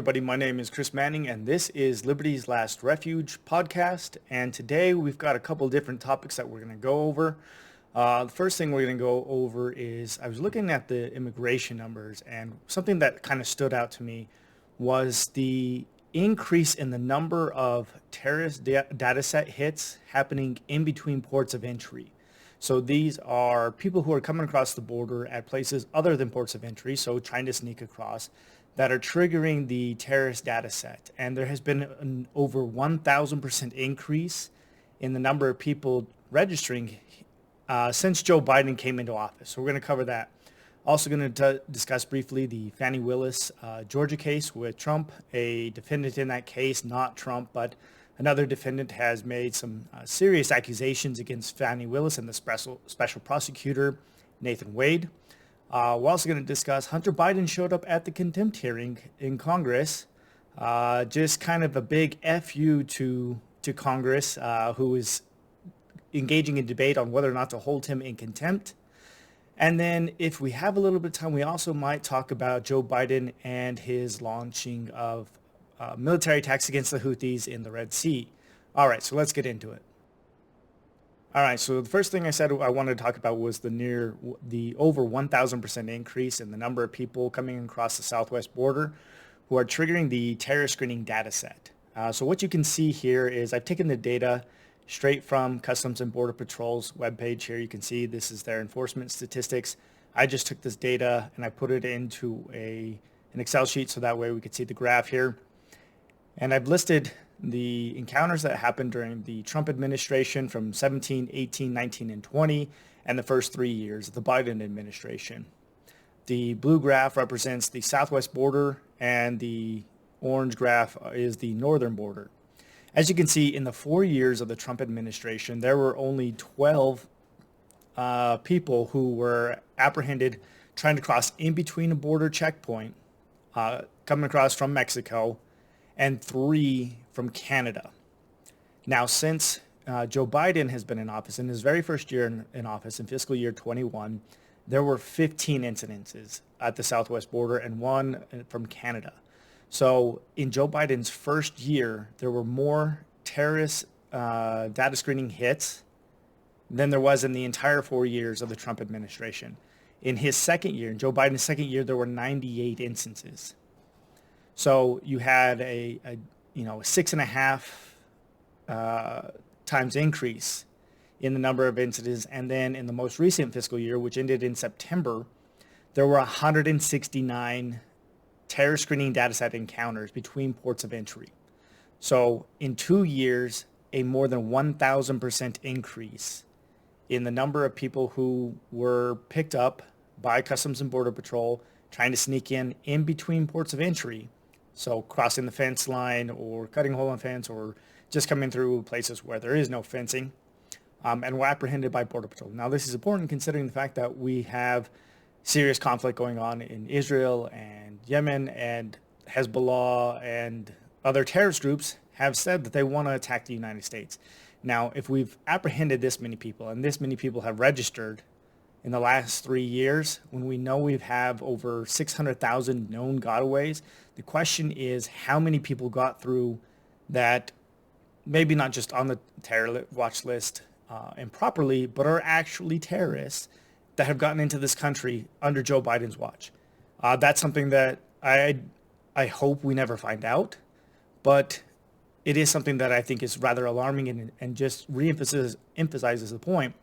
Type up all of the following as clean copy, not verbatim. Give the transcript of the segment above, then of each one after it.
everybody. My name is Chris Manning, and this is Liberty's Last Refuge podcast. And today we've got a couple different topics that we're going to go over. The first thing we're going to go over is I was looking at the immigration numbers, and something that kind of stood out to me was the increase in the number of terrorist data set hits happening in between ports of entry. So these are people who are coming across the border at places other than ports of entry, so trying to sneak across, that are triggering the terrorist data set. And there has been an over 1,000% increase in the number of people registering since Joe Biden came into office. So we're going to cover that. Also going to discuss briefly the Fani Willis Georgia case with Trump. A defendant in that case, not Trump, but another defendant, has made some serious accusations against Fani Willis and the special prosecutor, Nathan Wade. We're also going to discuss Hunter Biden showed up at the contempt hearing in Congress. Just kind of a big FU to Congress, who is engaging in debate on whether or not to hold him in contempt. And then if we have a little bit of time, we also might talk about Joe Biden and his launching of military attacks against the Houthis in the Red Sea. All right, so let's get into it. All right, so the first thing I said I wanted to talk about was the over 1,000% increase in the number of people coming across the southwest border who are triggering the terror screening data set. So what you can see here is I've taken the data straight from Customs and Border Patrol's webpage here. You can see this is their enforcement statistics. I just took this data and I put it into an Excel sheet so that way we could see the graph here. And I've listed the encounters that happened during the Trump administration from 17, 18, 19, and 20, and the first 3 years of the Biden administration. The blue graph represents the southwest border, and the orange graph is the northern border. As you can see, in the 4 years of the Trump administration, there were only 12 people who were apprehended trying to cross in between a border checkpoint, coming across from Mexico, and 3 from Canada. Now, since Joe Biden has been in office, in his very first year in office, in fiscal year 21, there were 15 incidences at the southwest border and 1 from Canada. So in Joe Biden's first year, there were more terrorist data screening hits than there was in the entire 4 years of the Trump administration. In his second year, in Joe Biden's second year, there were 98 instances. So you had a 6.5 times increase in the number of incidents. And then in the most recent fiscal year, which ended in September, there were 169 terror screening data set encounters between ports of entry. So in 2 years, a more than 1,000% increase in the number of people who were picked up by Customs and Border Patrol trying to sneak in between ports of entry. So crossing the fence line or cutting a hole in the fence or just coming through places where there is no fencing, and were apprehended by Border Patrol. Now, this is important considering the fact that we have serious conflict going on in Israel and Yemen, and Hezbollah and other terrorist groups have said that they want to attack the United States. Now, if we've apprehended this many people and this many people have registered in the last 3 years, when we know we have over 600,000 known gotaways, the question is how many people got through that, maybe not just on the terror watch list improperly, but are actually terrorists that have gotten into this country under Joe Biden's watch. That's something that I hope we never find out, but it is something that I think is rather alarming and just emphasizes the point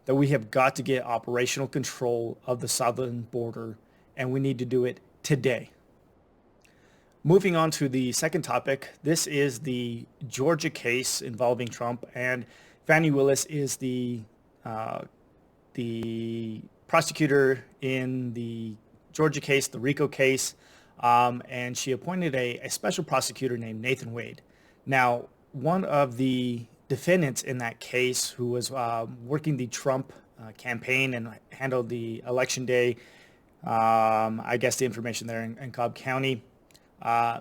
that we have got to get operational control of the southern border, and we need to do it today. Moving on to the second topic, this is the Georgia case involving Trump, and Fani Willis is the prosecutor in the Georgia case, the RICO case, and she appointed a special prosecutor named Nathan Wade. Now, one of the defendants in that case who was working the Trump campaign and handled the election day, I guess the information there in Cobb County,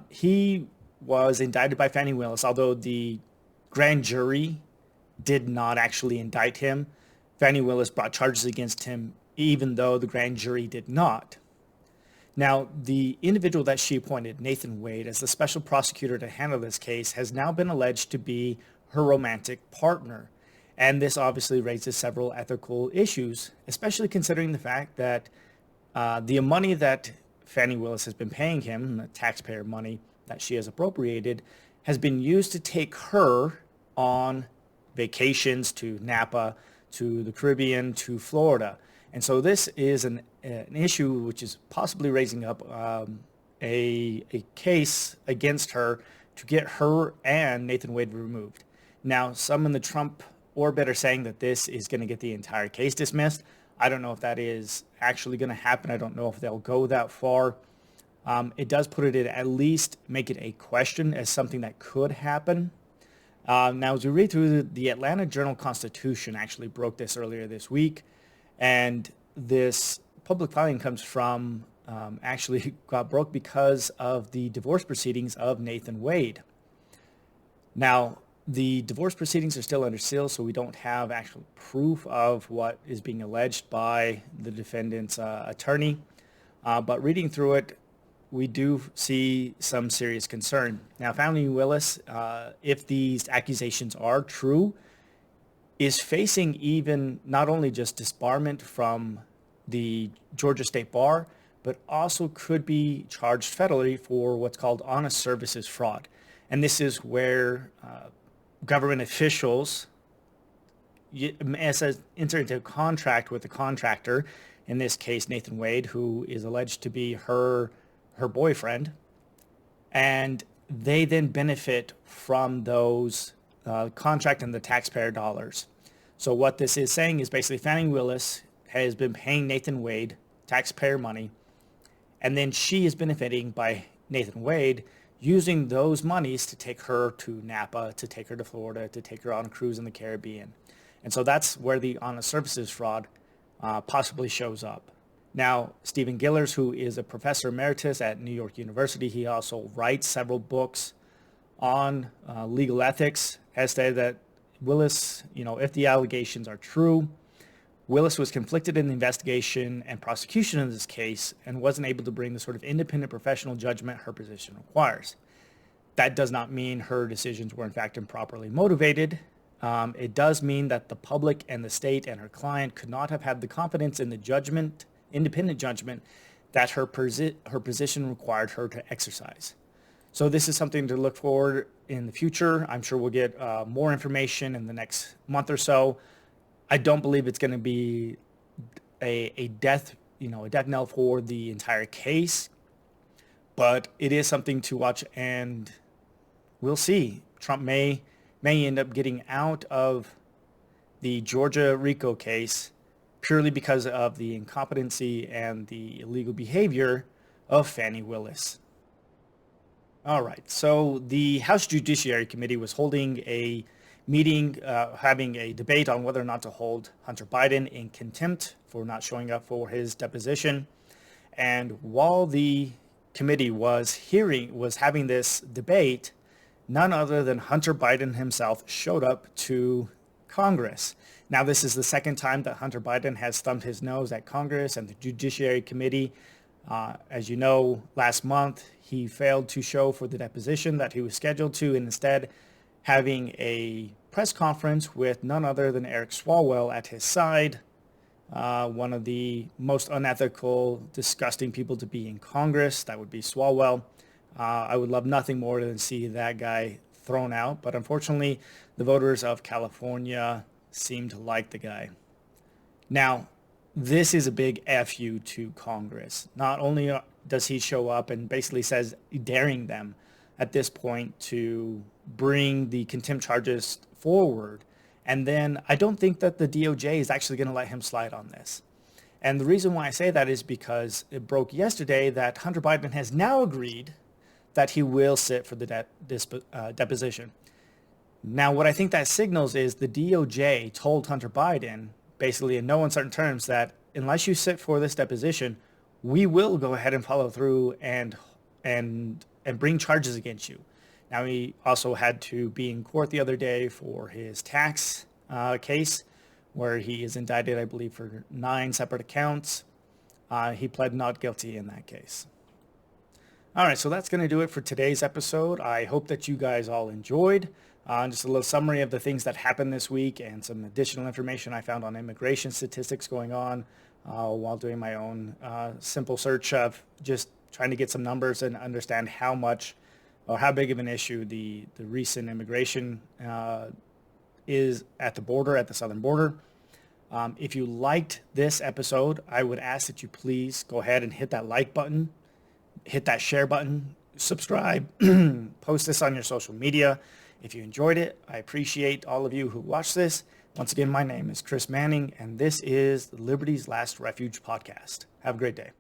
he was indicted by Fani Willis, although the grand jury did not actually indict him. Fani Willis brought charges against him even though the grand jury did not. Now, the individual that she appointed, Nathan Wade, as the special prosecutor to handle this case, has now been alleged to be her romantic partner. And this obviously raises several ethical issues, especially considering the fact that the money that Fani Willis has been paying him, the taxpayer money that she has appropriated, has been used to take her on vacations to Napa, to the Caribbean, to Florida. And so this is an issue which is possibly raising up a case against her to get her and Nathan Wade removed. Now, some in the Trump orbit are saying that this is going to get the entire case dismissed. I don't know if that is actually going to happen. I don't know if they'll go that far. It does put it at least make it a question as something that could happen. Now, as we read through the Atlanta Journal-Constitution actually broke this earlier this week, and this public filing comes from actually got broke because of the divorce proceedings of Nathan Wade. Now, the divorce proceedings are still under seal, so we don't have actual proof of what is being alleged by the defendant's attorney. But reading through it, we do see some serious concern. Now, Fani Willis, if these accusations are true, is facing even not only just disbarment from the Georgia State Bar, but also could be charged federally for what's called honest services fraud. And this is where government officials enter into a contract with the contractor, in this case Nathan Wade, who is alleged to be her boyfriend, and they then benefit from those contract and the taxpayer dollars. So what this is saying is basically Fani Willis has been paying Nathan Wade taxpayer money, and then she is benefiting by Nathan Wade using those monies to take her to Napa, to take her to Florida, to take her on a cruise in the Caribbean. And so that's where the honest services fraud possibly shows up. Now, Stephen Gillers, who is a professor emeritus at New York University, he also writes several books on legal ethics, has stated that Willis, if the allegations are true, Willis was conflicted in the investigation and prosecution of this case and wasn't able to bring the sort of independent professional judgment her position requires. That does not mean her decisions were in fact improperly motivated. It does mean that the public and the state and her client could not have had the confidence in the judgment, independent judgment, that her position required her to exercise. So this is something to look forward in the future. I'm sure we'll get more information in the next month or so. I don't believe it's going to be a death knell for the entire case, but it is something to watch, and we'll see. Trump may end up getting out of the Georgia RICO case purely because of the incompetency and the illegal behavior of Fani Willis. All right, so the House Judiciary Committee was holding a meeting, having a debate on whether or not to hold Hunter Biden in contempt for not showing up for his deposition. And while the committee was having this debate, none other than Hunter Biden himself showed up to Congress. Now, this is the second time that Hunter Biden has thumbed his nose at Congress and the Judiciary Committee. As you know, last month, he failed to show for the deposition that he was scheduled to, and instead having a press conference with none other than Eric Swalwell at his side, one of the most unethical, disgusting people to be in Congress. That would be Swalwell. I would love nothing more than see that guy thrown out, but unfortunately, the voters of California seem to like the guy. Now, this is a big FU to Congress. Not only does he show up and basically says, daring them at this point to bring the contempt charges forward, and then I don't think that the DOJ is actually going to let him slide on this. And the reason why I say that is because it broke yesterday that Hunter Biden has now agreed that he will sit for the deposition. Now, what I think that signals is the DOJ told Hunter Biden, basically in no uncertain terms, that unless you sit for this deposition, we will go ahead and follow through and bring charges against you. Now, he also had to be in court the other day for his tax case, where he is indicted, I believe, for 9 separate accounts. He pled not guilty in that case. All right, so that's going to do it for today's episode. I hope that you guys all enjoyed. Just a little summary of the things that happened this week and some additional information I found on immigration statistics going on while doing my own simple search of just trying to get some numbers and understand how much or how big of an issue the recent immigration is at the border, at the southern border. If you liked this episode, I would ask that you please go ahead and hit that like button, hit that share button, subscribe, post this on your social media. If you enjoyed it, I appreciate all of you who watched this. Once again, my name is Chris Manning, and this is the Liberty's Last Refuge podcast. Have a great day.